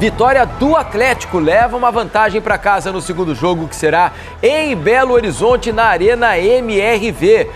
Vitória do Atlético leva uma vantagem para casa no segundo jogo, que será em Belo Horizonte, na Arena MRV.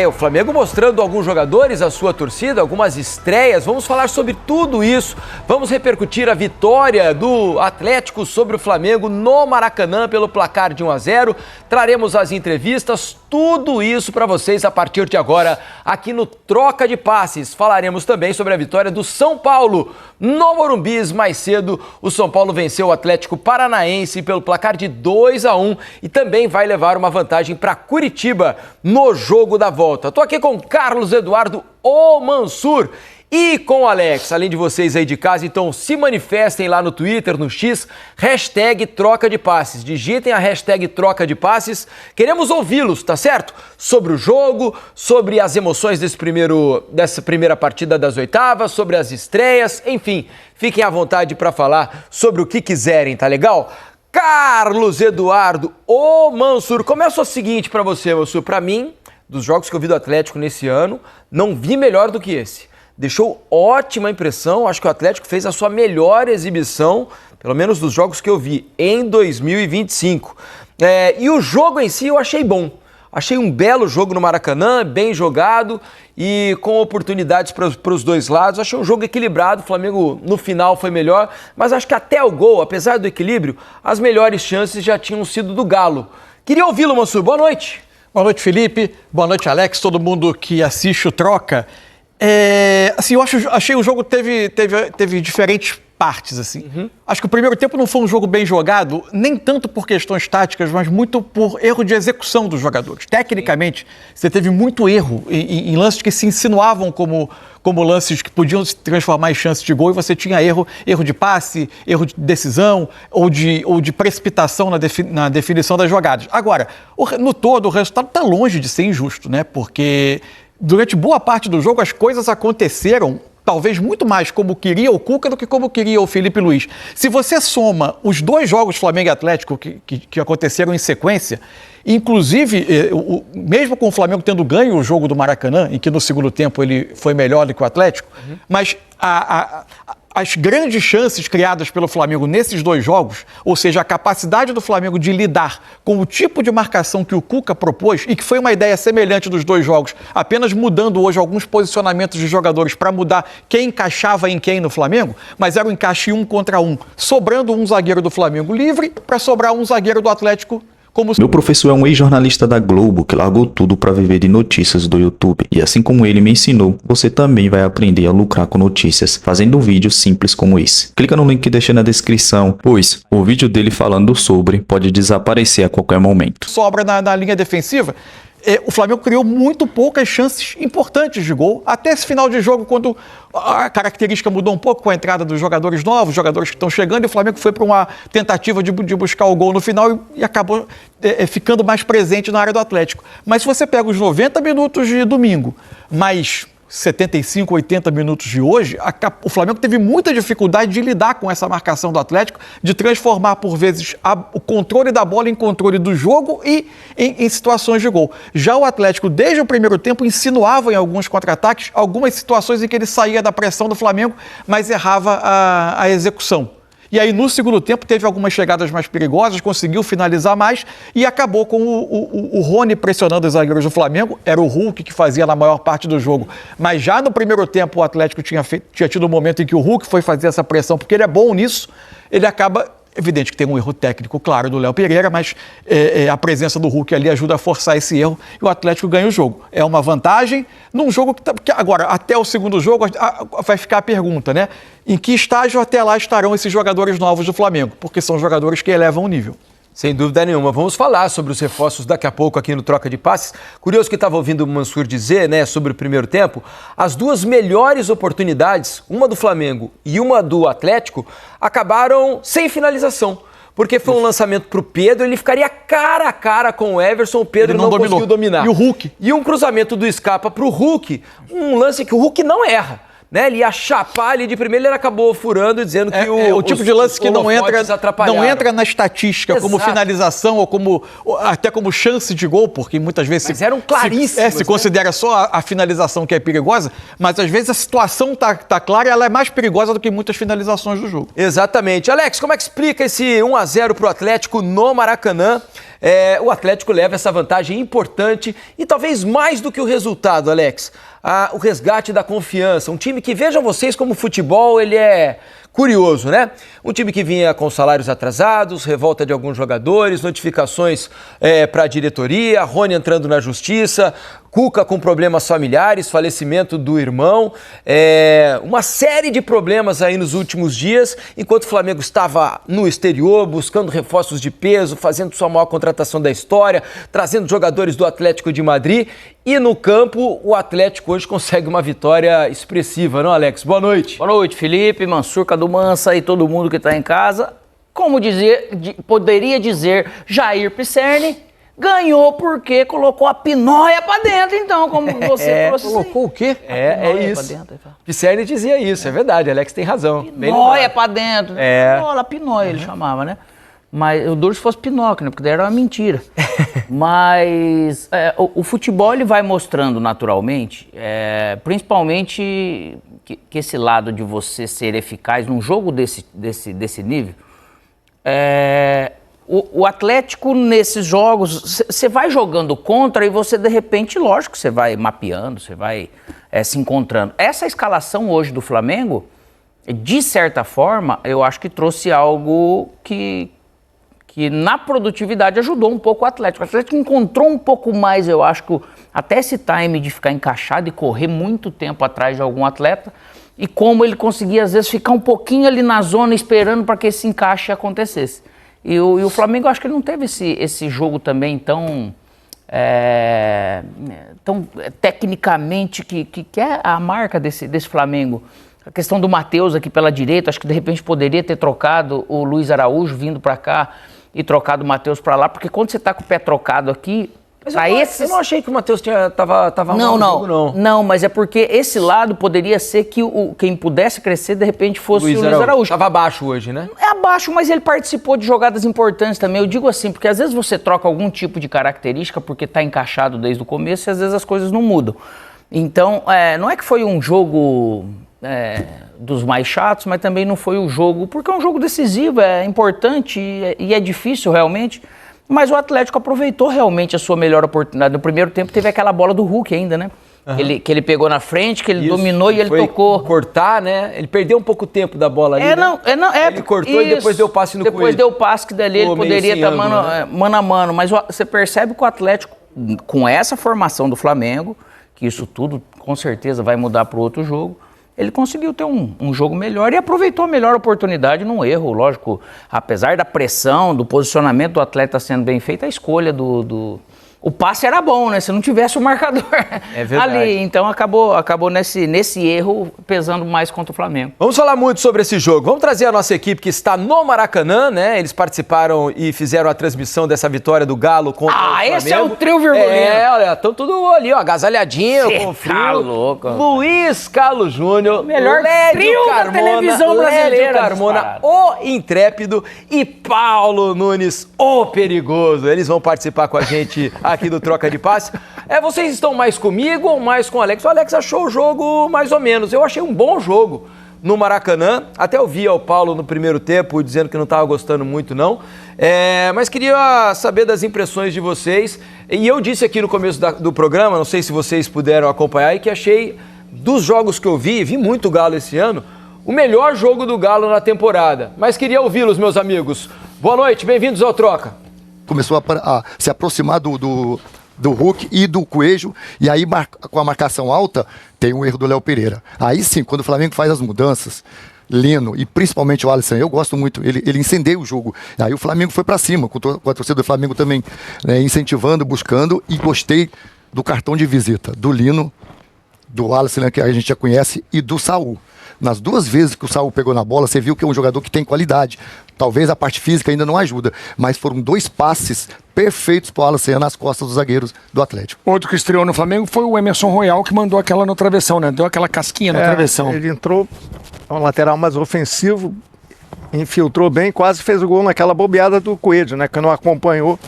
O Flamengo mostrando alguns jogadores, a sua torcida, algumas estreias. Vamos falar sobre tudo isso. Vamos repercutir a vitória do Atlético sobre o Flamengo no Maracanã pelo placar de 1-0. Traremos as entrevistas, tudo isso para vocês a partir de agora aqui no Troca de Passes. Falaremos também sobre a vitória do São Paulo no Morumbi. Mais cedo, o São Paulo venceu o Atlético Paranaense pelo placar de 2-1 e também vai levar uma vantagem para Curitiba no jogo da volta. Estou aqui com Carlos Eduardo O Mansur e com o Alex, além de vocês aí de casa, então se manifestem lá no Twitter, no X, hashtag Troca de Passes. Digitem a hashtag Troca de Passes. Queremos ouvi-los, tá certo? Sobre o jogo, sobre as emoções dessa primeira partida das oitavas, sobre as estreias, enfim, fiquem à vontade para falar sobre o que quiserem, tá legal? Carlos Eduardo O Mansur, começa o seguinte para você, Mansur, para mim, dos jogos que eu vi do Atlético nesse ano, não vi melhor do que esse. Deixou ótima impressão, acho que o Atlético fez a sua melhor exibição, pelo menos dos jogos que eu vi, em 2025. E o jogo em si eu achei bom. Achei um belo jogo no Maracanã, bem jogado e com oportunidades para os dois lados. Achei um jogo equilibrado, o Flamengo no final foi melhor, mas acho que até o gol, apesar do equilíbrio, as melhores chances já tinham sido do Galo. Queria ouvi-lo, Mansur. Boa noite. Boa noite, Felipe. Boa noite, Alex. Todo mundo que assiste o Troca. Assim, achei o jogo teve diferentes partes, assim. Acho que o primeiro tempo não foi um jogo bem jogado, nem tanto por questões táticas, mas muito por erro de execução dos jogadores. Tecnicamente, você teve muito erro em lances que se insinuavam como lances que podiam se transformar em chances de gol e você tinha erro de passe, erro de decisão ou de precipitação na definição das jogadas. Agora, no todo, o resultado está longe de ser injusto, né? Porque durante boa parte do jogo as coisas aconteceram talvez muito mais como queria o Cuca do que como queria o Felipe Luiz. Se você soma os dois jogos Flamengo e Atlético que aconteceram em sequência, inclusive, mesmo com o Flamengo tendo ganho o jogo do Maracanã, em que no segundo tempo ele foi melhor do que o Atlético, mas as grandes chances criadas pelo Flamengo nesses dois jogos, ou seja, a capacidade do Flamengo de lidar com o tipo de marcação que o Cuca propôs e que foi uma ideia semelhante dos dois jogos, apenas mudando hoje alguns posicionamentos de jogadores para mudar quem encaixava em quem no Flamengo, mas era um encaixe 1 contra 1, sobrando um zagueiro do Flamengo livre para sobrar um zagueiro do Atlético. Meu professor é um ex-jornalista da Globo que largou tudo para viver de notícias do YouTube. E assim como ele me ensinou, você também vai aprender a lucrar com notícias fazendo um vídeo simples como esse. Clica no link que deixei na descrição, pois o vídeo dele falando sobre pode desaparecer a qualquer momento. Sobra na linha defensiva. O Flamengo criou muito poucas chances importantes de gol, até esse final de jogo, quando a característica mudou um pouco com a entrada dos jogadores novos, jogadores que estão chegando, e o Flamengo foi para uma tentativa de buscar o gol no final e acabou ficando mais presente na área do Atlético. Mas se você pega os 90 minutos de domingo, mais 75, 80 minutos de hoje, o Flamengo teve muita dificuldade de lidar com essa marcação do Atlético, de transformar, por vezes, o controle da bola em controle do jogo e em situações de gol. Já o Atlético, desde o primeiro tempo, insinuava em alguns contra-ataques algumas situações em que ele saía da pressão do Flamengo, mas errava a execução. E aí, no segundo tempo, teve algumas chegadas mais perigosas, conseguiu finalizar mais e acabou com o Rony pressionando os zagueiros do Flamengo. Era o Hulk que fazia na maior parte do jogo. Mas já no primeiro tempo, o Atlético tinha tido um momento em que o Hulk foi fazer essa pressão, porque ele é bom nisso, ele acaba... Evidente que tem um erro técnico, claro, do Léo Pereira, mas a presença do Hulk ali ajuda a forçar esse erro e o Atlético ganha o jogo. É uma vantagem num jogo que agora, até o segundo jogo, vai ficar a pergunta, né? Em que estágio até lá estarão esses jogadores novos do Flamengo? Porque são jogadores que elevam o nível. Sem dúvida nenhuma. Vamos falar sobre os reforços daqui a pouco aqui no Troca de Passes. Curioso que estava ouvindo o Mansur dizer, né, sobre o primeiro tempo, as duas melhores oportunidades, uma do Flamengo e uma do Atlético, acabaram sem finalização. Porque foi um lançamento para o Pedro, ele ficaria cara a cara com o Everson, o Pedro não conseguiu dominar. E o Hulk? E um cruzamento do Scarpa para o Hulk, um lance que o Hulk não erra. né? Ele ia chapar ali de primeiro, ele acabou furando, dizendo que o tipo de lance que não entra na estatística. Exato. Como finalização ou até como chance de gol, porque muitas vezes eram claríssimos, se considera só a finalização que é perigosa, mas às vezes a situação tá clara e ela é mais perigosa do que muitas finalizações do jogo. Exatamente. Alex, como é que explica esse 1-0 pro Atlético no Maracanã? O Atlético leva essa vantagem importante e talvez mais do que o resultado, Alex, o resgate da confiança. Um time que, vejam vocês como o futebol, ele é curioso, né? Um time que vinha com salários atrasados, revolta de alguns jogadores, notificações para a diretoria, Rony entrando na justiça, Cuca com problemas familiares, falecimento do irmão, uma série de problemas aí nos últimos dias, enquanto o Flamengo estava no exterior, buscando reforços de peso, fazendo sua maior contratação da história, trazendo jogadores do Atlético de Madrid, e no campo o Atlético hoje consegue uma vitória expressiva, não, Alex? Boa noite. Boa noite, Felipe, Mansur, Cadu Mansa e todo mundo que está em casa. Como poderia dizer Jair Pisserni, ganhou porque colocou a pinóia pra dentro, então, como você trouxe. Colocou o quê? É isso. Pisserni dizia isso, é verdade, Alex tem razão. Pinóia pra dentro. Pinóia ele chamava, né? Mas eu duro se fosse Pinóquio, né? Porque daí era uma mentira. Mas o futebol ele vai mostrando naturalmente, principalmente que esse lado de você ser eficaz num jogo desse nível. O Atlético, nesses jogos, você vai jogando contra e você, de repente, lógico, você vai mapeando, você vai se encontrando. Essa escalação hoje do Flamengo, de certa forma, eu acho que trouxe algo que na produtividade ajudou um pouco o Atlético. O Atlético encontrou um pouco mais, eu acho, que até esse time de ficar encaixado e correr muito tempo atrás de algum atleta, e como ele conseguia, às vezes, ficar um pouquinho ali na zona esperando para que esse encaixe acontecesse. E o Flamengo, acho que ele não teve esse jogo também tão tecnicamente, que é a marca desse Flamengo. A questão do Matheus aqui pela direita, acho que de repente poderia ter trocado o Luiz Araújo vindo para cá e trocado o Matheus para lá, porque quando você tá com o pé trocado aqui... Mas eu não achei que o Matheus tava mal no jogo, não. Não, mas é porque esse lado poderia ser que quem pudesse crescer, de repente, fosse o Luiz Araújo. Tava abaixo hoje, né? É abaixo, mas ele participou de jogadas importantes também. Eu digo assim, porque às vezes você troca algum tipo de característica porque tá encaixado desde o começo e às vezes as coisas não mudam. Então, não é que foi um jogo dos mais chatos, mas também não foi o jogo, porque é um jogo decisivo, é importante e é difícil realmente. Mas o Atlético aproveitou realmente a sua melhor oportunidade. No primeiro tempo teve aquela bola do Hulk ainda, né? Uhum. Que ele pegou na frente, que ele dominou e ele tocou. Cortar, né? Ele perdeu um pouco o tempo da bola ali, ele cortou e depois deu o passe no Coelho. Depois deu o passe que dali ele poderia estar mano a mano. Mas você percebe que o Atlético, com essa formação do Flamengo, que isso tudo com certeza vai mudar para o outro jogo, ele conseguiu ter um jogo melhor e aproveitou a melhor oportunidade num erro, lógico, apesar da pressão, do posicionamento do atleta sendo bem feito, a escolha o passe era bom, né? Se não tivesse o marcador ali, então acabou nesse erro pesando mais contra o Flamengo. Vamos falar muito sobre esse jogo. Vamos trazer a nossa equipe que está no Maracanã, né? Eles participaram e fizeram a transmissão dessa vitória do Galo contra o Flamengo. Esse é o trio virgulino. Olha, estão tudo ali, ó, agasalhadinho, com frio. Tá louco. Luiz Carlos Júnior, melhor trio da televisão brasileira. Lédio Carmona, o intrépido, e Paulo Nunes, o perigoso. Eles vão participar com a gente aqui do Troca de Passe. Vocês estão mais comigo ou mais com o Alex? O Alex achou o jogo mais ou menos. Eu achei um bom jogo no Maracanã. Até ouvi o Paulo no primeiro tempo dizendo que não estava gostando muito, não. Mas queria saber das impressões de vocês. E eu disse aqui no começo do programa, não sei se vocês puderam acompanhar, e que achei, dos jogos que eu vi muito Galo esse ano, o melhor jogo do Galo na temporada. Mas queria ouvi-los, meus amigos. Boa noite, bem-vindos ao Troca. Começou a se aproximar do Hulk e do Coelho, e aí com a marcação alta tem um erro do Léo Pereira. Aí sim, quando o Flamengo faz as mudanças, Lino e principalmente o Alisson, eu gosto muito, ele incendeia o jogo. Aí o Flamengo foi para cima, com a torcida do Flamengo também, né, incentivando, buscando, e gostei do cartão de visita do Lino, do Alisson, né, que a gente já conhece, e do Saul. Nas 2 vezes que o Saul pegou na bola, você viu que é um jogador que tem qualidade. Talvez a parte física ainda não ajuda, mas foram 2 passes perfeitos para o Alan nas costas dos zagueiros do Atlético. Outro que estreou no Flamengo foi o Emerson Royal, que mandou aquela no travessão, né? Deu aquela casquinha na travessão. Ele entrou um lateral mais ofensivo, infiltrou bem, quase fez o gol naquela bobeada do Coelho, né? Que não acompanhou,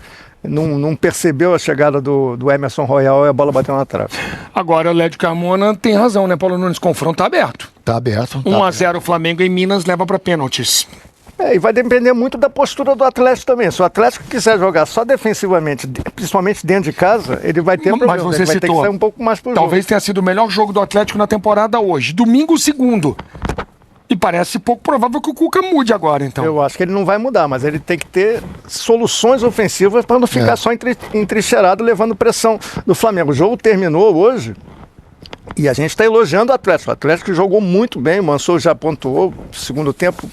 não percebeu a chegada do Emerson Royal e a bola bateu na trave. Agora o Lédio Carmona tem razão, né, Paulo Nunes? Confronto tá aberto. Tá aberto. 1-0 o Flamengo em Minas leva para pênaltis. E vai depender muito da postura do Atlético também. Se o Atlético quiser jogar só defensivamente, principalmente dentro de casa, ele vai ter problema. Mas você ele vai ter que sair um pouco mais pro jogo. Talvez tenha sido o melhor jogo do Atlético na temporada hoje. Domingo, 2º. E parece pouco provável que o Cuca mude agora, então. Eu acho que ele não vai mudar, mas ele tem que ter soluções ofensivas para não ficar só entrincheirado levando pressão do Flamengo. O jogo terminou hoje e a gente está elogiando o Atlético. O Atlético jogou muito bem, o Mansur já pontuou. Segundo tempo,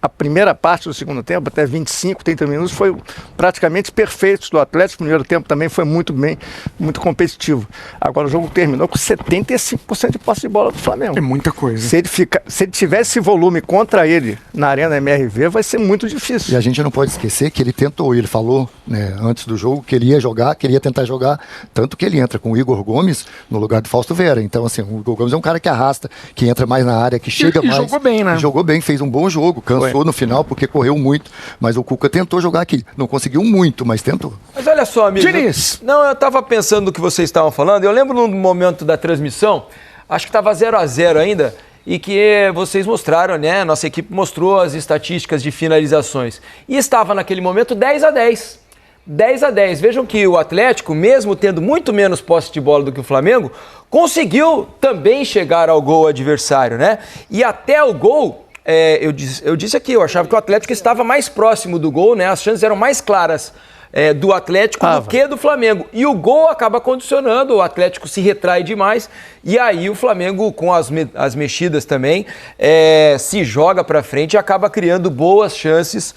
a primeira parte do segundo tempo, até 25, 30 minutos, foi praticamente perfeito do Atlético. O primeiro tempo também foi muito bem, muito competitivo. Agora o jogo terminou com 75% de posse de bola do Flamengo. É muita coisa. Se ele tiver esse volume contra ele na Arena MRV, vai ser muito difícil. E a gente não pode esquecer que ele tentou, ele falou, né, antes do jogo que ele ia jogar, queria tentar jogar, tanto que ele entra com o Igor Gomes no lugar do Fausto Vera. Então, assim, o Igor Gomes é um cara que arrasta, que entra mais na área, que chega mais. E jogou bem, né? Jogou bem, fez um bom jogo, cansou no final porque correu muito, mas o Cuca tentou jogar aqui. Não conseguiu muito, mas tentou. Mas olha só, amigo. Diniz. Não, eu estava pensando no que vocês estavam falando. Eu lembro no momento da transmissão, acho que estava 0-0 ainda, e que vocês mostraram, né? Nossa equipe mostrou as estatísticas de finalizações. E estava naquele momento 10-10. 10-10. Vejam que o Atlético, mesmo tendo muito menos posse de bola do que o Flamengo, conseguiu também chegar ao gol adversário, né? E até o gol, eu disse aqui, eu achava que o Atlético estava mais próximo do gol, né? As chances eram mais claras do Atlético do que do Flamengo. E o gol acaba condicionando, o Atlético se retrai demais, e aí o Flamengo, com as mexidas também, se joga para frente e acaba criando boas chances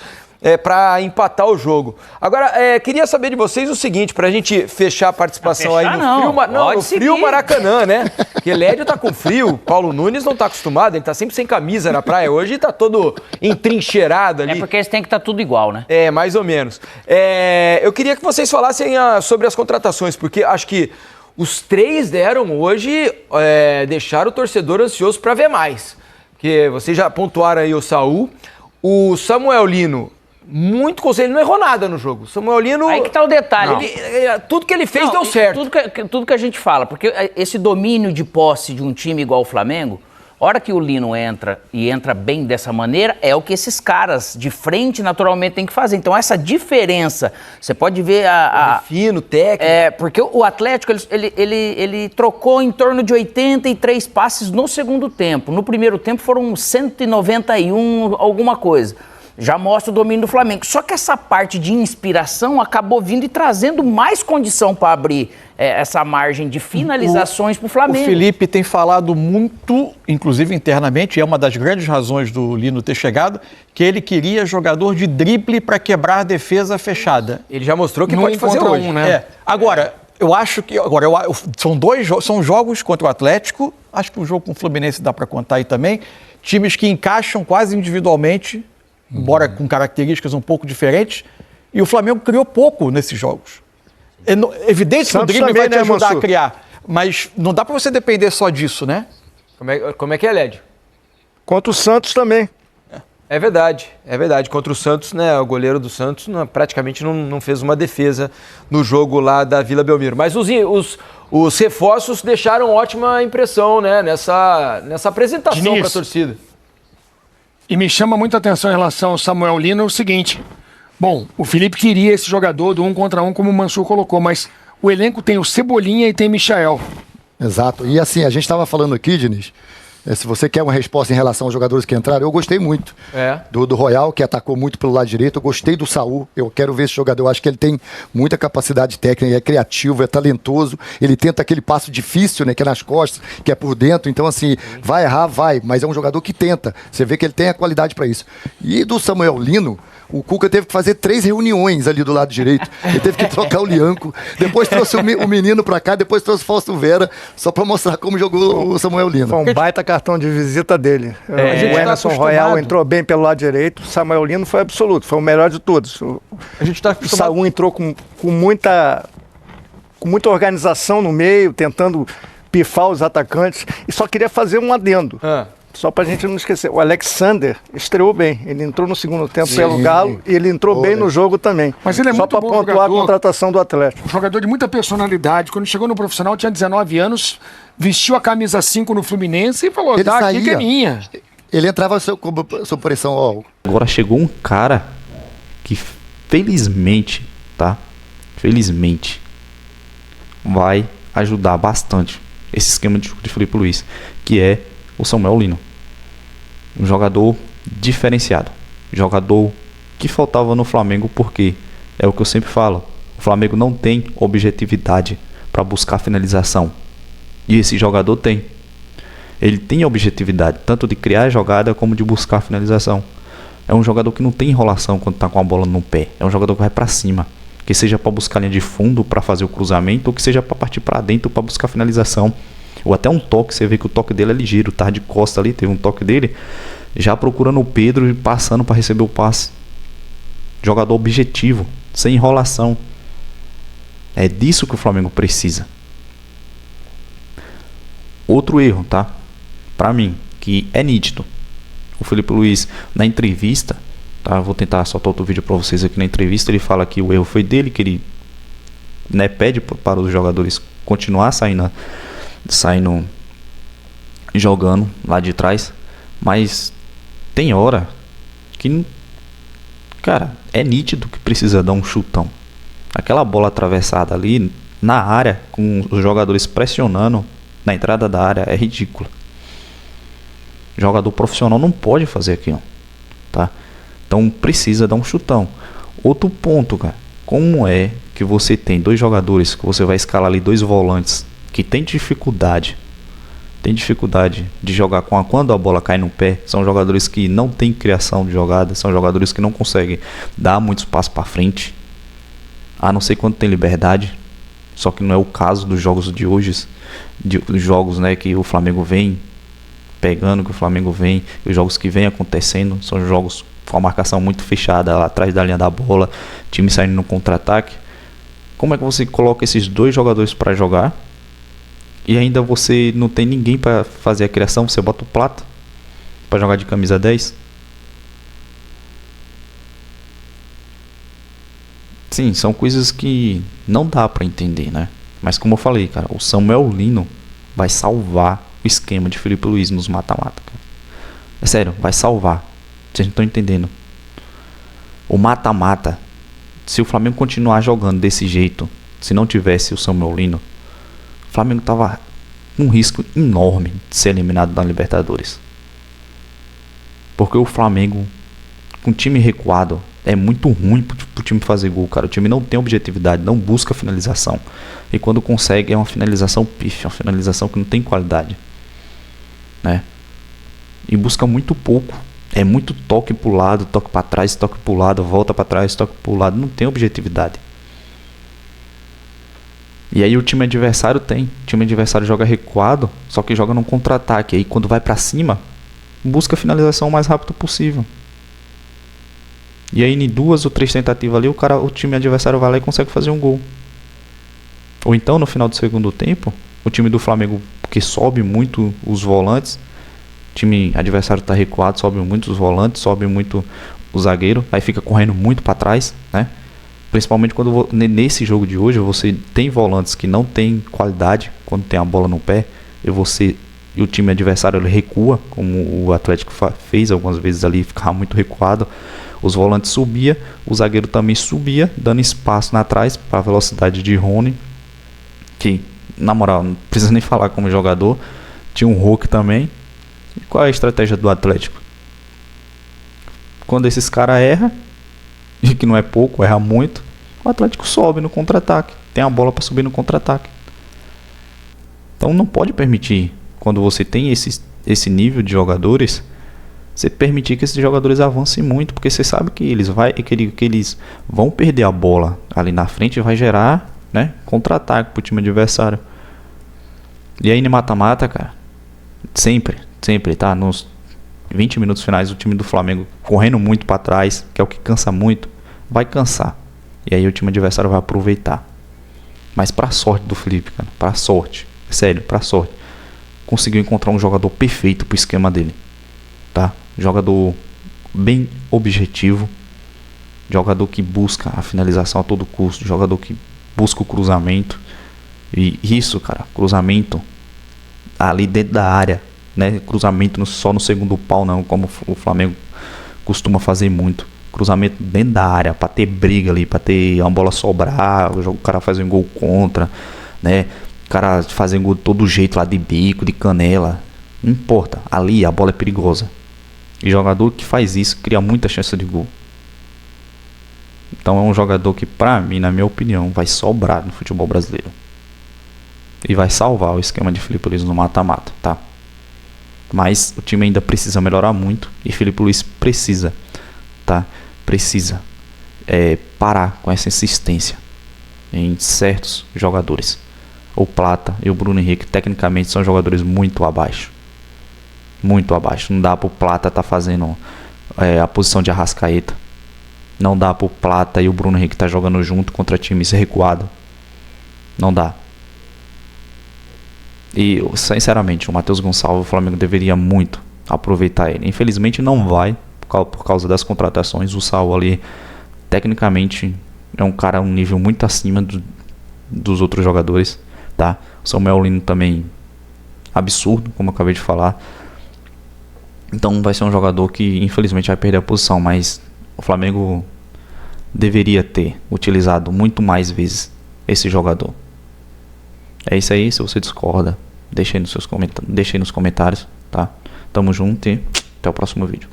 para empatar o jogo. Agora, queria saber de vocês o seguinte, para a gente fechar a participação aí no frio Maracanã, né? Porque Lédio tá com frio, Paulo Nunes não tá acostumado, ele tá sempre sem camisa na praia hoje e tá todo entrincheirado ali. É porque eles têm que estar tudo igual, né? Mais ou menos. Eu queria que vocês falassem sobre as contratações, porque acho que os 3 deram hoje, deixaram o torcedor ansioso para ver mais. Porque vocês já pontuaram aí o Saul, o Samuel Lino, muito conselho, ele não errou nada no jogo. Samuel Lino... Aí que tá o detalhe. Tudo que ele fez deu certo. Tudo que a gente fala, porque esse domínio de posse de um time igual o Flamengo, a hora que o Lino entra e entra bem dessa maneira, é o que esses caras de frente naturalmente têm que fazer. Então essa diferença, você pode ver fino, técnico. Porque o Atlético, ele trocou em torno de 83 passes no segundo tempo. No primeiro tempo foram 191, alguma coisa. Já mostra o domínio do Flamengo. Só que essa parte de inspiração acabou vindo e trazendo mais condição para abrir essa margem de finalizações para o Flamengo. O Felipe tem falado muito, inclusive internamente, e é uma das grandes razões do Lino ter chegado, que ele queria jogador de drible para quebrar a defesa fechada. Ele já mostrou que pode fazer hoje. Né? Agora, eu acho que... são jogos contra o Atlético, acho que o jogo com o Fluminense dá para contar aí também, times que encaixam quase individualmente, embora com características um pouco diferentes, e o Flamengo criou pouco nesses jogos. É evidente que o drible vai te ajudar a criar, mas não dá para você depender só disso, né? Como é que é, Lédio? Contra o Santos também. É verdade. Contra o Santos, né, o goleiro do Santos praticamente não fez uma defesa no jogo lá da Vila Belmiro. Mas os reforços deixaram ótima impressão, né, nessa apresentação para a torcida. E me chama muita atenção em relação ao Samuel Lino o seguinte. Bom, o Felipe queria esse jogador do 1 contra 1, como o Mansur colocou, mas o elenco tem o Cebolinha e tem Michael. Exato. E assim, a gente estava falando aqui, Diniz, se você quer uma resposta em relação aos jogadores que entraram, eu gostei muito do Royal, que atacou muito pelo lado direito. Eu gostei do Saul, eu quero ver esse jogador. Eu acho que ele tem muita capacidade técnica, é criativo, é talentoso. Ele tenta aquele passo difícil, né, que é nas costas, que é por dentro. Então, assim, vai errar, mas é um jogador que tenta. Você vê que ele tem a qualidade para isso. E do Samuel Lino, o Cuca teve que fazer 3 reuniões ali do lado direito. Ele teve que trocar o Lianco, depois trouxe o menino para cá, depois trouxe o Fausto Vera, só para mostrar como jogou o Samuel Lino. Foi um baita cartão de visita dele. a gente O tá Emerson acostumado. Royal entrou bem pelo lado direito, o Samuel Lino foi absoluto, foi o melhor de todos. A gente está O acostumado. Saúl entrou com muita organização no meio, tentando pifar os atacantes, e só queria fazer um adendo. Só pra gente não esquecer, o Alexander estreou bem. Ele entrou no segundo tempo pelo Galo e ele entrou bem no jogo também. Mas ele é só muito pra bom pontuar jogador. a contratação do Atlético. Um jogador de muita personalidade. Quando chegou no profissional, tinha 19 anos, vestiu a camisa 5 no Fluminense e falou, Ele tá aqui saía. que é minha. Ele entrava sob pressão, ó. Agora chegou um cara que felizmente, tá? Felizmente vai ajudar bastante esse esquema de Felipe Luiz, que é o Samuel Lino. Um jogador diferenciado. Jogador que faltava no Flamengo, porque é o que eu sempre falo. O Flamengo não tem objetividade para buscar finalização. E esse jogador tem. Ele tem objetividade, tanto de criar a jogada como de buscar a finalização. É um jogador que não tem enrolação quando tá com a bola no pé. É um jogador que vai para cima. Que seja para buscar linha de fundo para fazer o cruzamento, ou que seja para partir para dentro para buscar a finalização. Ou até um toque, você vê que o toque dele é ligeiro, tá de costa ali, teve um toque dele, já procurando o Pedro e passando para receber o passe. Jogador objetivo, sem enrolação. É disso que o Flamengo precisa. Outro erro, tá? Pra mim, que é nítido. O Felipe Luiz, na entrevista, tá? Vou tentar soltar outro vídeo pra vocês aqui na entrevista. Ele fala que o erro foi dele, que ele, né, pede para os jogadores continuar saindo jogando lá de trás. Mas tem hora que, cara, é nítido que precisa dar um chutão. Aquela bola atravessada ali na área, com os jogadores pressionando na entrada da área, é ridícula. Jogador profissional não pode fazer aquilo, tá? Então precisa dar um chutão. Outro ponto, cara, como é que você tem dois jogadores, que você vai escalar ali dois volantes que tem dificuldade de jogar quando a bola cai no pé? São jogadores que não têm criação de jogada, são jogadores que não conseguem dar muito espaço para frente, a não ser quando tem liberdade. Só que não é o caso dos jogos de hoje, dos jogos, né, que o Flamengo vem pegando, que o Flamengo vem, os jogos que vem acontecendo são jogos com a marcação muito fechada lá atrás da linha da bola, time saindo no contra-ataque. Como é que você coloca esses dois jogadores para jogar e ainda você não tem ninguém para fazer a criação? Você bota o Plata para jogar de camisa 10? Sim, são coisas que não dá para entender, né? Mas como eu falei, cara, o Samuel Lino vai salvar o esquema de Felipe Luiz nos mata-mata, cara. É sério, vai salvar. Vocês não estão entendendo. O mata-mata, se o Flamengo continuar jogando desse jeito, se não tivesse o Samuel Lino, o Flamengo tava com um risco enorme de ser eliminado da Libertadores. Porque o Flamengo, com o time recuado, é muito ruim pro time fazer gol, cara. O time não tem objetividade, não busca finalização. E quando consegue, é uma finalização pífia, uma finalização que não tem qualidade, né? E busca muito pouco. É muito toque pro lado, toque para trás, toque pro lado, volta para trás, toque pro lado. Não tem objetividade. E aí o time adversário tem. O time adversário joga recuado, só que joga num contra-ataque. Aí quando vai para cima, busca a finalização o mais rápido possível. E aí em 2 ou 3 tentativas ali, o time adversário vai lá e consegue fazer um gol. Ou então no final do segundo tempo, o time do Flamengo, que sobe muito os volantes, o time adversário está recuado, sobe muito os volantes, sobe muito o zagueiro, aí fica correndo muito para trás, né? Principalmente quando nesse jogo de hoje você tem volantes que não tem qualidade quando tem a bola no pé, e o time adversário ele recua, como o Atlético fez algumas vezes ali, ficava muito recuado. Os volantes subia, o zagueiro também subia, dando espaço na trás para a velocidade de Rony, que na moral não precisa nem falar como jogador. Tinha um Hulk também. E qual é a estratégia do Atlético? Quando esses caras erram, e que não é pouco, erra muito, o Atlético sobe no contra-ataque, tem a bola para subir no contra-ataque. Então não pode permitir, quando você tem esse nível de jogadores, você permitir que esses jogadores avancem muito, porque você sabe que eles vão perder a bola ali na frente e vai gerar, né, contra-ataque pro time adversário. E aí no mata-mata, cara, sempre Sempre, tá? Nos 20 minutos finais, o time do Flamengo correndo muito pra trás, que é o que cansa muito, vai cansar. E aí o time adversário vai aproveitar. Mas pra sorte do Felipe, cara, pra sorte, sério, pra sorte, conseguiu encontrar um jogador perfeito pro esquema dele, tá? Jogador bem objetivo, jogador que busca a finalização a todo custo, jogador que busca o cruzamento. E isso, cara, cruzamento ali dentro da área, né? Cruzamento só no segundo pau, não, como o Flamengo costuma fazer muito. Cruzamento dentro da área, pra ter briga ali, pra ter uma bola sobrar, o cara fazer um gol contra, né? O cara fazer um gol de todo jeito lá, de bico, de canela. Não importa, ali a bola é perigosa. E jogador que faz isso cria muita chance de gol. Então é um jogador que, pra mim, na minha opinião, vai sobrar no futebol brasileiro. E vai salvar o esquema de Felipe Luiz no mata-mata, tá? Mas o time ainda precisa melhorar muito. E Felipe Luiz precisa, tá? Precisa parar com essa insistência em certos jogadores. O Plata e o Bruno Henrique, tecnicamente, são jogadores muito abaixo. Muito abaixo. Não dá pro Plata tá fazendo a posição de Arrascaeta. Não dá pro Plata e o Bruno Henrique tá jogando junto contra times recuados. Não dá. E, sinceramente, o Matheus Gonçalves, o Flamengo deveria muito aproveitar ele. Infelizmente não vai, por causa das contratações. O Saul ali, tecnicamente, é um cara um nível muito acima dos outros jogadores, tá? O Samuel Lino também, absurdo, como eu acabei de falar. Então vai ser um jogador que, infelizmente, vai perder a posição. Mas o Flamengo deveria ter utilizado muito mais vezes esse jogador. É isso aí, se você discorda, deixa aí nos comentários, tá? Tamo junto e até o próximo vídeo.